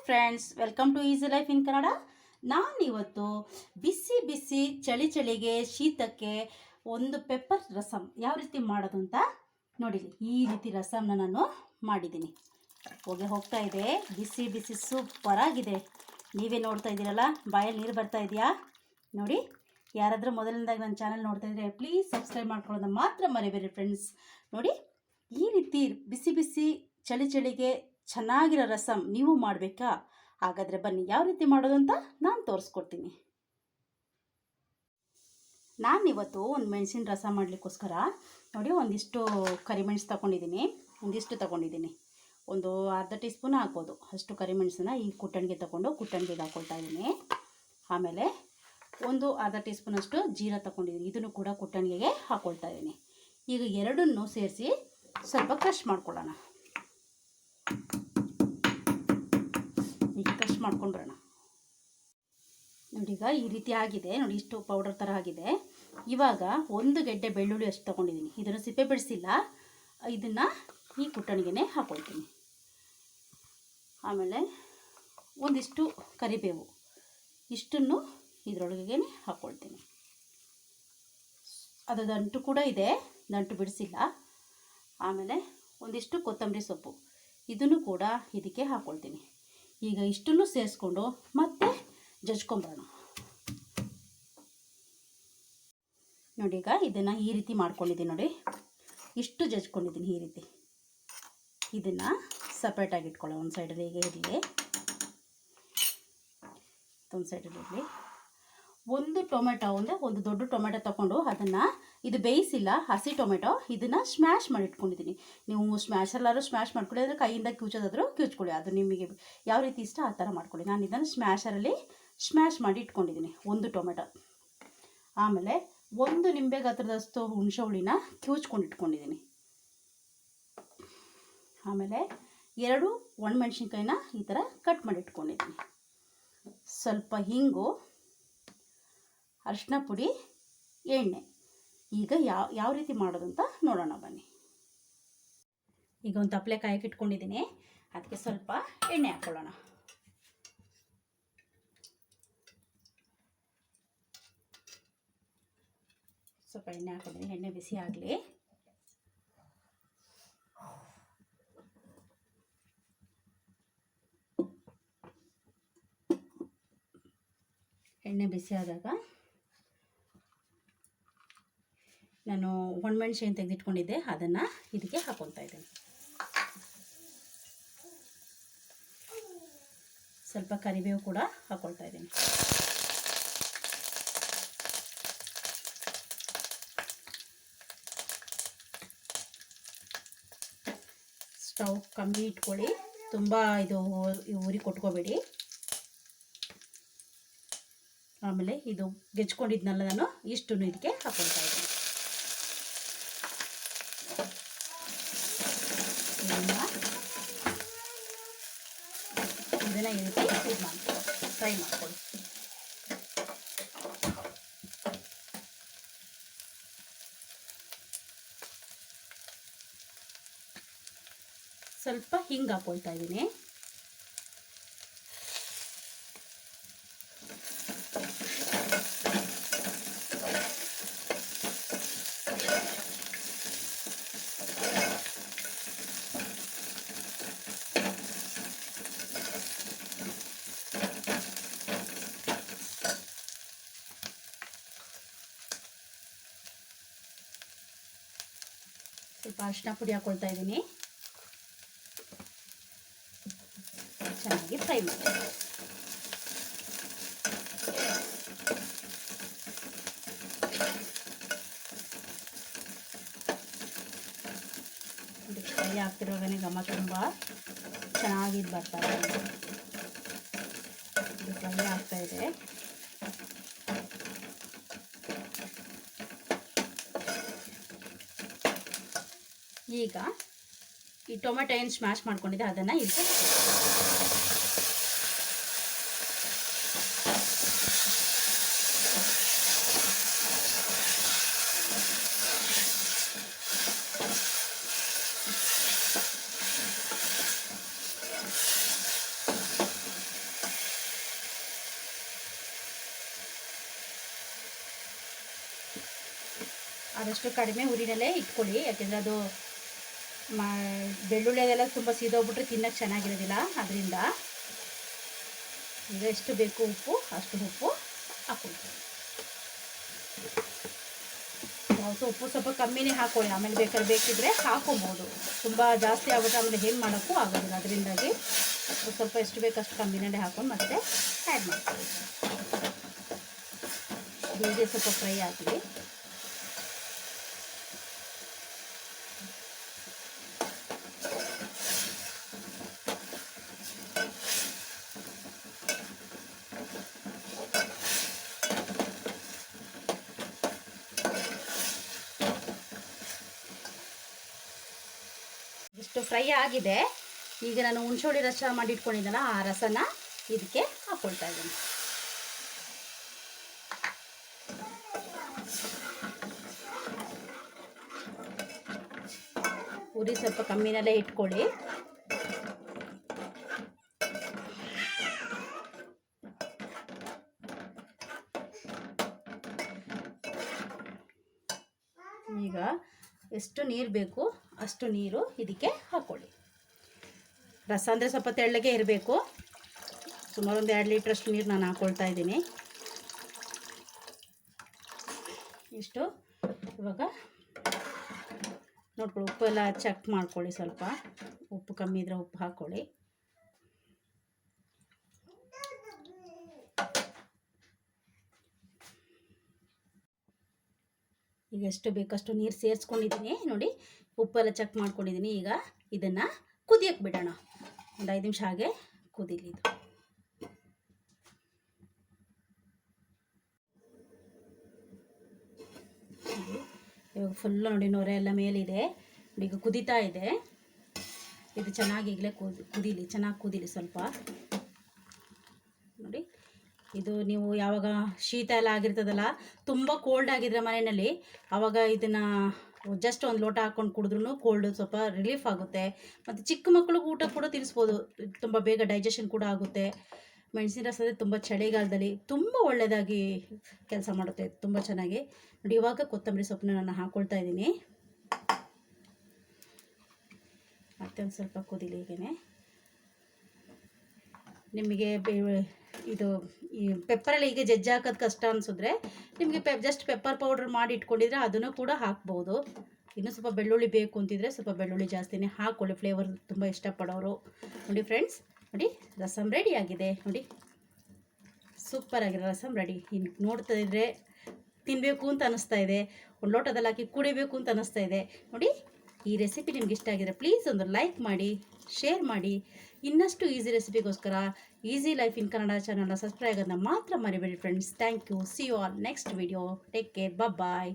Friends, welcome to easy life in Kannada. ನಾನಿವತ್ತು ಬಿಸಿ ಬಿಸಿ ಚಳಿಗೆ ಶೀತಕ್ಕೆ ಒಂದು ಪೆಪ್ಪರ್ ರಸಮ್ ಯಾವ ರೀತಿ ಮಾಡೋದು ಅಂತ ನೋಡಿರಿ. ಈ ರೀತಿ ರಸಮ್ನ ನಾನು ಮಾಡಿದ್ದೀನಿ. ಹೊಗೆ ಹೋಗ್ತಾ ಇದೆ, ಬಿಸಿ ಬಿಸಿ ಸೂಪರ್ ಆಗಿದೆ. ನೀವೇ ನೋಡ್ತಾ ಇದ್ದೀರಲ್ಲ, ಬಾಯಲ್ಲಿ ನೀರು ಬರ್ತಾ ಇದೆಯಾ ನೋಡಿ. ಯಾರಾದರೂ ಮೊದಲನೇದಾಗಿ ನನ್ನ ಚಾನಲ್ ನೋಡ್ತಾ ಇದ್ದರೆ ಪ್ಲೀಸ್ ಸಬ್ಸ್ಕ್ರೈಬ್ ಮಾಡ್ಕೊಳ್ಳೋದನ್ನ ಮಾತ್ರ ಮರಿಬೇಡಿ ಫ್ರೆಂಡ್ಸ್. ನೋಡಿ, ಈ ರೀತಿ ಬಿಸಿ ಬಿಸಿ ಚಳಿಗೆ ಚೆನ್ನಾಗಿರೋ ರಸಮ್ ನೀವು ಮಾಡಬೇಕಾ? ಹಾಗಾದರೆ ಬನ್ನಿ ಯಾವ ರೀತಿ ಮಾಡೋದು ಅಂತ ನಾನು ತೋರಿಸ್ಕೊಡ್ತೀನಿ. ನಾನಿವತ್ತು ಒಂದು ಮೆಣಸಿನ ರಸ ಮಾಡಲಿಕ್ಕೋಸ್ಕರ ನೋಡಿ ಒಂದಿಷ್ಟು ಕರಿಮೆಣಸು ತೊಗೊಂಡಿದ್ದೀನಿ. ಒಂದು ಅರ್ಧ ಟೀ ಸ್ಪೂನ್ ಹಾಕ್ಬೋದು ಅಷ್ಟು ಕರಿಮೆಣಸನ್ನ ಈ ಕುಟ್ಟಣಿಗೆ ತೊಗೊಂಡು ಕುಟ್ಟಣಿಗೆ ಹಾಕ್ಕೊಳ್ತಾ ಇದ್ದೀನಿ. ಆಮೇಲೆ ಒಂದು ಅರ್ಧ ಟೀ ಸ್ಪೂನಷ್ಟು ಜೀರ ತೊಗೊಂಡಿದ್ದೀನಿ, ಇದನ್ನು ಕೂಡ ಕುಟ್ಟಣಿಗೆಗೆ ಹಾಕ್ಕೊಳ್ತಾ ಇದ್ದೀನಿ. ಈಗ ಎರಡನ್ನೂ ಸೇರಿಸಿ ಸ್ವಲ್ಪ ಕ್ರಷ್ ಮಾಡ್ಕೊಳ್ಳೋಣ. ಈಗ ಕ್ರಷ್ ಮಾಡ್ಕೊಂಡ್ಬರೋಣ. ನೋಡಿ, ಈಗ ಈ ರೀತಿ ಆಗಿದೆ ನೋಡಿ, ಇಷ್ಟು ಪೌಡರ್ ಥರ ಆಗಿದೆ. ಇವಾಗ ಒಂದು ಗೆಡ್ಡೆ ಬೆಳ್ಳುಳ್ಳಿ ಅಷ್ಟು ತೊಗೊಂಡಿದ್ದೀನಿ, ಇದನ್ನು ಸಿಪ್ಪೆ ಬಿಡಿಸಿಲ್ಲ. ಇದನ್ನು ಈ ಕುಟ್ಟಣಿಗೆ ಹಾಕ್ಕೊಳ್ತೀನಿ. ಆಮೇಲೆ ಒಂದಿಷ್ಟು ಕರಿಬೇವು, ಇಷ್ಟನ್ನು ಇದರೊಳಗೆ ಹಾಕ್ಕೊಳ್ತೀನಿ. ಅದು ದಂಟು ಕೂಡ ಇದೆ, ದಂಟು ಬಿಡಿಸಿಲ್ಲ. ಆಮೇಲೆ ಒಂದಿಷ್ಟು ಕೊತ್ತಂಬರಿ ಸೊಪ್ಪು, ಇದನ್ನು ಕೂಡ ಇದಕ್ಕೆ ಹಾಕ್ಕೊಳ್ತೀನಿ. ಈಗ ಇಷ್ಟನ್ನು ಸೇರಿಸ್ಕೊಂಡು ಮತ್ತೆ ಜಜ್ಕೊಂಬರೋಣ. ನೋಡಿ, ಈಗ ಇದನ್ನು ಈ ರೀತಿ ಮಾಡ್ಕೊಂಡಿದ್ದೀನಿ ನೋಡಿ, ಇಷ್ಟು ಜಜ್ಕೊಂಡಿದ್ದೀನಿ ಈ ರೀತಿ. ಇದನ್ನು ಸಪ್ರೇಟಾಗಿ ಇಟ್ಕೊಳ್ಳೋ, ಒಂದು ಸೈಡಲ್ಲಿ ಹೀಗೆ ಇರಲಿ, ಒಂದು ಸೈಡಲ್ಲಿ ಇರಲಿ. ಒಂದು ಟೊಮೆಟೊ, ಒಂದು ದೊಡ್ಡ ಟೊಮೆಟೊ ತೊಗೊಂಡು ಅದನ್ನು, ಇದು ಬೇಯಿಸಿಲ್ಲ, ಹಸಿ ಟೊಮೆಟೊ, ಇದನ್ನು ಸ್ಮ್ಯಾಶ್ ಮಾಡಿ ಇಟ್ಕೊಂಡಿದ್ದೀನಿ. ನೀವು ಸ್ಮ್ಯಾಶಲ್ಲಾದ್ರೂ ಸ್ಮ್ಯಾಶ್ ಮಾಡ್ಕೊಳ್ಳಿ, ಅಂದರೆ ಕೈಯಿಂದ ಕಿವುಚೋದಾದರೂ ಕಿವುಚ್ಕೊಳ್ಳಿ, ಅದು ನಿಮಗೆ ಯಾವ ರೀತಿ ಇಷ್ಟ ಆ ಥರ ಮಾಡ್ಕೊಳ್ಳಿ. ನಾನು ಇದನ್ನು ಸ್ಮ್ಯಾಶರಲ್ಲಿ ಸ್ಮ್ಯಾಶ್ ಮಾಡಿ ಇಟ್ಕೊಂಡಿದ್ದೀನಿ, ಒಂದು ಟೊಮೆಟೊ. ಆಮೇಲೆ ಒಂದು ನಿಂಬೆ ಗಾತ್ರದಷ್ಟು ಹುಣಸೆ ಹುಳಿನ ಕಿವುಚ್ಕೊಂಡು ಇಟ್ಕೊಂಡಿದ್ದೀನಿ. ಆಮೇಲೆ 2 ಒಣಮೆಣ್ಸಿನ್ಕಾಯಿನ ಈ ಥರ ಕಟ್ ಮಾಡಿ ಇಟ್ಕೊಂಡಿದ್ದೀನಿ. ಸ್ವಲ್ಪ ಹಿಂಗು, ಅರಿಶಿನ ಪುಡಿ, ಎಣ್ಣೆ. ಈಗ ಯಾವ ರೀತಿ ಮಾಡೋದು ಅಂತ ನೋಡೋಣ ಬನ್ನಿ. ಈಗ ಒಂದು ತಪ್ಪಲೆ ಕಾಯಕ್ಕೆ ಇಟ್ಕೊಂಡಿದ್ದೀನಿ, ಅದಕ್ಕೆ ಸ್ವಲ್ಪ ಎಣ್ಣೆ ಹಾಕ್ಕೊಳ್ಳೋಣ. ಸ್ವಲ್ಪ ಎಣ್ಣೆ ಹಾಕ್ಕೊಂಡಿದ್ದೀನಿ, ಎಣ್ಣೆ ಬಿಸಿ ಆಗಲಿ. ಎಣ್ಣೆ ಬಿಸಿ ಆದಾಗ ನಾನು ಒಣಮೆಣ್ಸಿನ ತೆಗೆದಿಟ್ಕೊಂಡಿದ್ದೆ, ಅದನ್ನು ಇದಕ್ಕೆ ಹಾಕ್ಕೊಳ್ತಾ ಇದ್ದೀನಿ. ಸ್ವಲ್ಪ ಕರಿಬೇವು ಕೂಡ ಹಾಕ್ಕೊಳ್ತಾ ಇದ್ದೀನಿ. ಸ್ಟವ್ ಕಮ್ಮಿ ಇಟ್ಕೊಳ್ಳಿ, ತುಂಬ ಇದು ಉರಿ ಕೊಟ್ಕೋಬೇಡಿ. ಆಮೇಲೆ ಇದು ಗೆಜ್ಕೊಂಡಿದ್ನಲ್ಲ ನಾನು, ಇಷ್ಟನ್ನು ಇದಕ್ಕೆ ಹಾಕ್ಕೊಳ್ತಾ ಇದ್ದೀನಿ. ಇದನ್ನು ಈ ರೀತಿ ಫ್ರೈ ಮಾಡ್ಕೊಳ್ಳಿ. ಸ್ವಲ್ಪ ಹಿಂಗೆ ಹಾಕ್ಕೊಳ್ತಾ ಇದ್ದೀನಿ. ಸ್ವಲ್ಪ ಅರಿಶಿನ ಪುಡಿ ಹಾಕ್ಕೊಳ್ತಾ ಇದ್ದೀನಿ. ಚೆನ್ನಾಗಿ ಫ್ರೈ ಮಾಡಿ. ಫ್ರೈ ಆಗ್ತಿರೋವಾಗನೇ ಘಮ ತುಂಬ ಚೆನ್ನಾಗಿದ್ದು ಬರ್ತಾ ಇದೆ. ಇದು ಫ್ರೈ ಆಗ್ತಾ ಇದೆ. ಈಗ ಈ ಟೊಮೆಟೊ ಏನು ಸ್ಮ್ಯಾಶ್ ಮಾಡ್ಕೊಂಡಿದ್ದೆ ಅದನ್ನು ಇದಕ್ಕೆ ಆದಷ್ಟು ಕಡಿಮೆ ಉರಿನಲ್ಲೇ ಇಟ್ಕೊಳ್ಳಿ, ಯಾಕೆಂದರೆ ಅದು ಬೆಳ್ಳುಳ್ಳಿ ಅದೆಲ್ಲ ತುಂಬ ಸೀದೋಗ್ಬಿಟ್ರೆ ತಿನ್ನೋಕ್ಕೆ ಚೆನ್ನಾಗಿರೋದಿಲ್ಲ. ಅದರಿಂದ ಈಗ ಎಷ್ಟು ಬೇಕು ಉಪ್ಪು ಅಷ್ಟು ಉಪ್ಪು ಹಾಕ್ಕೊಳ್ತೀವಿ. ಉಪ್ಪು ಸ್ವಲ್ಪ ಕಮ್ಮಿನೇ ಹಾಕೊಳ್ಳಿ, ಆಮೇಲೆ ಬೇಕಿದ್ರೆ ಹಾಕೊಬೋದು. ತುಂಬ ಜಾಸ್ತಿ ಆಗುತ್ತೆ ಆಮೇಲೆ ಏನು ಮಾಡೋಕ್ಕೂ ಆಗೋದಿಲ್ಲ. ಅದರಿಂದಾಗಿ ಸ್ವಲ್ಪ ಎಷ್ಟು ಬೇಕು ಅಷ್ಟು ಕಮ್ಮಿನೇ ಹಾಕೊಂಡು ಮತ್ತೆ ಆ್ಯಡ್ ಮಾಡ್ಕೊಳ್ಳಿ. ಹೀಗೆ ಸ್ವಲ್ಪ ಫ್ರೈ ಆಗಲಿ. ಇಷ್ಟು ಫ್ರೈ ಆಗಿದೆ. ಈಗ ನಾನು ಹುಣಸೆ ರಸ ಮಾಡಿ ಇಟ್ಕೊಂಡಿದ್ದಲ್ಲ, ಆ ರಸನ ಇದಕ್ಕೆ ಹಾಕ್ಕೊಳ್ತಾ ಇದ್ದೀನಿ. ಉರಿ ಸ್ವಲ್ಪ ಕಮ್ಮಿನಲ್ಲೇ ಇಟ್ಕೊಳ್ಳಿ. ಈಗ ಎಷ್ಟು ನೀರು ಬೇಕು ಅಷ್ಟು ನೀರು ಇದಕ್ಕೆ ಹಾಕ್ಕೊಳ್ಳಿ. ರಸ ಅಂದರೆ ಸ್ವಲ್ಪ ತೆಳ್ಳಗೆ ಇರಬೇಕು. ಸುಮಾರು ಒಂದು 2 ಲೀಟ್ರಷ್ಟು ನೀರು ನಾನು ಹಾಕ್ಕೊಳ್ತಾ ಇದ್ದೀನಿ. ಇಷ್ಟು. ಇವಾಗ ನೋಡ್ಕೊಳ್ಳಿ, ಉಪ್ಪೆಲ್ಲ ಚೆಕ್ ಮಾಡ್ಕೊಳ್ಳಿ. ಸ್ವಲ್ಪ ಉಪ್ಪು ಕಮ್ಮಿ ಇದ್ದರೆ ಉಪ್ಪು ಹಾಕ್ಕೊಳ್ಳಿ. ಈಗ ಎಷ್ಟು ಬೇಕಷ್ಟು ನೀರು ಸೇರಿಸ್ಕೊಂಡಿದ್ದೀನಿ ನೋಡಿ, ಉಪ್ಪೆಲ್ಲ ಚೆಕ್ ಮಾಡ್ಕೊಂಡಿದ್ದೀನಿ. ಈಗ ಇದನ್ನು ಕುದಿಯಕ್ಕೆ ಬಿಡೋಣ. ಒಂದು 5 ನಿಮಿಷ ಹಾಗೆ ಕುದೀಲಿ ಇದು. ಇವಾಗ ಫುಲ್ಲು ನೋಡಿ ನೊರೆ ಎಲ್ಲ ಮೇಲಿದೆ. ಈಗ ಕುದೀತಾ ಇದೆ. ಇದು ಚೆನ್ನಾಗಿ ಈಗಲೇ ಕುದೀಲಿ, ಚೆನ್ನಾಗಿ ಕುದೀಲಿ ಸ್ವಲ್ಪ ನೋಡಿ. ಇದು ನೀವು ಯಾವಾಗ ಶೀತ ಎಲ್ಲ ಆಗಿರ್ತದಲ್ಲ, ತುಂಬ ಕೋಲ್ಡ್ ಆಗಿದ್ರೆ ಮನೆಯಲ್ಲಿ, ಆವಾಗ ಇದನ್ನು ಜಸ್ಟ್ ಒಂದು ಲೋಟ ಹಾಕ್ಕೊಂಡು ಕುಡಿದ್ರೂ ಕೋಲ್ಡು ಸ್ವಲ್ಪ ರಿಲೀಫ್ ಆಗುತ್ತೆ. ಮತ್ತು ಚಿಕ್ಕ ಮಕ್ಕಳಿಗೆ ಊಟ ಕೂಡ ತಿನ್ನಿಸ್ಬೋದು, ತುಂಬ ಬೇಗ ಡೈಜೆಷನ್ ಕೂಡ ಆಗುತ್ತೆ. ಮೆಣಸಿನ ರಸ ತುಂಬ ಚಳಿಗಾಲದಲ್ಲಿ ತುಂಬ ಒಳ್ಳೆಯದಾಗಿ ಕೆಲಸ ಮಾಡುತ್ತೆ, ತುಂಬ ಚೆನ್ನಾಗಿ ನೋಡಿ. ಇವಾಗ ಕೊತ್ತಂಬರಿ ಸೊಪ್ಪನ್ನ ನಾನು ಹಾಕ್ಕೊಳ್ತಾ ಇದ್ದೀನಿ. ಮತ್ತೆ ಒಂದು ಸ್ವಲ್ಪ ಕುದಿಲಿ. ಹೀಗೇ ನಿಮಗೆ ಇದು ಈ ಪೆಪ್ಪರಲ್ಲಿ ಈಗ ಜಜ್ಜಿ ಹಾಕೋದು ಕಷ್ಟ ಅನಿಸಿದ್ರೆ ನಿಮಗೆ ಜಸ್ಟ್ ಪೆಪ್ಪರ್ ಪೌಡ್ರ್ ಮಾಡಿ ಇಟ್ಕೊಂಡಿದ್ರೆ ಅದನ್ನು ಕೂಡ ಹಾಕ್ಬೋದು. ಇನ್ನೂ ಸ್ವಲ್ಪ ಬೆಳ್ಳುಳ್ಳಿ ಬೇಕು ಅಂತಿದ್ರೆ ಸ್ವಲ್ಪ ಬೆಳ್ಳುಳ್ಳಿ ಜಾಸ್ತಿನೇ ಹಾಕ್ಕೊಳ್ಳಿ, ಫ್ಲೇವರ್ ತುಂಬ ಇಷ್ಟಪಡೋರು. ನೋಡಿ ಫ್ರೆಂಡ್ಸ್, ನೋಡಿ ರಸಮ್ ರೆಡಿ ಆಗಿದೆ. ನೋಡಿ ಸೂಪರಾಗಿರೋ ರಸಮ್ ರೆಡಿ. ಇನ್ನು ನೋಡ್ತಾ ಇದ್ದರೆ ತಿನ್ನಬೇಕು ಅಂತ ಅನ್ನಿಸ್ತಾ ಇದೆ, ಒಂದು ಲೋಟದಲ್ಲಿ ಹಾಕಿ ಕುಡಿಬೇಕು ಅಂತ ಅನ್ನಿಸ್ತಾ ಇದೆ. ನೋಡಿ, ಈ ರೆಸಿಪಿ ನಿಮ್ಗೆ ಇಷ್ಟ ಆಗಿದ್ರೆ ಪ್ಲೀಸ್ ಒಂದು ಲೈಕ್ ಮಾಡಿ, ಶೇರ್ ಮಾಡಿ. ಇನ್ನಷ್ಟು ಈಸಿ ರೆಸಿಪಿಗೋಸ್ಕರ ಈಸಿ ಲೈಫ್ ಇನ್ ಕನ್ನಡ ಚಾನಲ್ನ ಸಬ್ಸ್ಕ್ರೈಬ್ ಆಗೋದನ್ನ ಮಾತ್ರ ಮರಿಬೇಡಿ friends. Thank you. See you all next video. Take care. Bye.